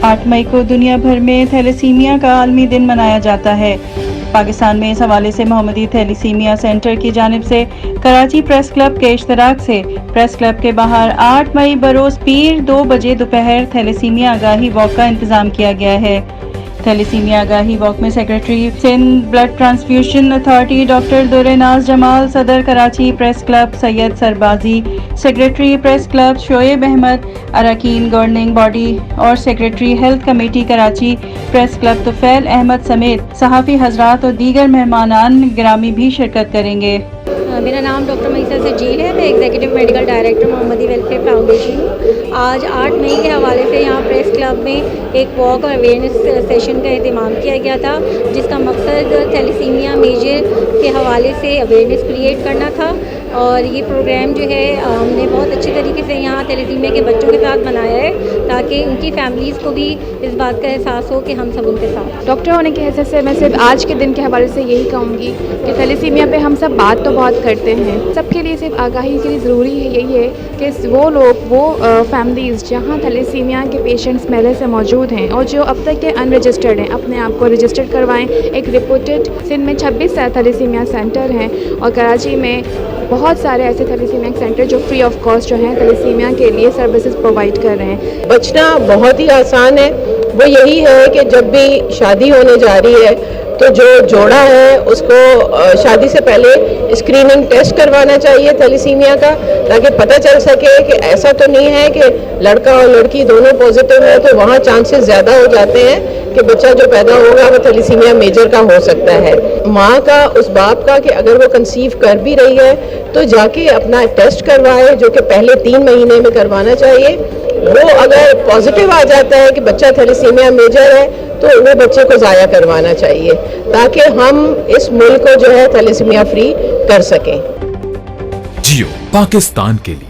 8 मई को दुनिया भर में थैलेसीमिया का आलमी दिन मनाया जाता है। पाकिस्तान में इस हवाले से मोहम्मदी थैलेसीमिया सेंटर की जानिब से कराची प्रेस क्लब के इश्तराक से प्रेस क्लब के बाहर 8 मई बरोज़ पीर 2 बजे दोपहर थैलेसीमिया आगाही वॉक का इंतज़ाम किया गया है। थैलेसीमिया आगाही वॉक में secretary Sindh blood transfusion authority doctor Durenaz Jamal, सदर Karachi press club Syed Sarbazi, secretary press club Shoaib Ahmed, अरकान गवर्निंग बॉडी और secretary health committee Karachi press club Tufail Ahmed समेत सहाफ़ी हजरात और दीगर मेहमानान गिरामी भी शिरकत करेंगे। मेरा नाम डॉक्टर मईसा सजील है। मैं एग्जीक्यूटिव मेडिकल डायरेक्टर मोहम्मदी वेलफेयर फाउंडेशन हूँ। आज 8 मई के हवाले से यहाँ प्रेस क्लब में एक वॉक और अवेयरनेस सेशन का इंतजाम किया गया था, जिसका मकसद थैलेसीमिया मेजर के हवाले से अवेयरनेस क्रिएट करना था। और ये प्रोग्राम जो है हमने बहुत अच्छे तरीके से यहाँ थैलेसीमिया के बच्चों के साथ बनाया है, ताकि उनकी फैमिलीज़ को भी इस बात का एहसास हो कि हम सब उनके साथ। डॉक्टर होने की हैसियत से मैं सिर्फ आज के दिन के हवाले से यही कहूँगी कि थैलेसीमिया पे हम सब बात तो बहुत करते हैं, सबके लिए सिर्फ आगाही के लिए ज़रूरी है यही है कि वो लोग फैमिलीज़ जहाँ थैलेसीमिया के पेशेंट्स पहले से मौजूद हैं और जो अब तक के अनरजिस्टर्ड हैं, अपने आप को रजिस्टर्ड करवाएं। एक रिपोर्टेड सिंध में 26 थैलेसीमिया सेंटर हैं और कराची में बहुत सारे ऐसे थैलेसीमिया सेंटर जो फ्री ऑफ कॉस्ट जो हैं थैलेसीमिया के लिए सर्विसेज प्रोवाइड कर रहे हैं। बचना बहुत ही आसान है, वो यही है कि जब भी शादी होने जा रही है तो जो जोड़ा है उसको शादी से पहले स्क्रीनिंग टेस्ट करवाना चाहिए थैलेसीमिया का, ताकि पता चल सके कि ऐसा तो नहीं है कि लड़का और लड़की दोनों पॉजिटिव है, तो वहाँ चांसेस ज़्यादा हो जाते हैं कि बच्चा जो पैदा होगा वो थैलेसीमिया मेजर का हो सकता है। माँ का, उस बाप का कि अगर वो कंसीव कर भी रही है तो जाके अपना टेस्ट करवाए, जो कि पहले 3 महीने में करवाना चाहिए। वो अगर पॉजिटिव आ जाता है कि बच्चा थैलेसीमिया मेजर है तो वो बच्चे को ज़ाया करवाना चाहिए, ताकि हम इस मुल्क को जो है थैलेसीमिया फ्री कर सकें। जियो पाकिस्तान के लिए।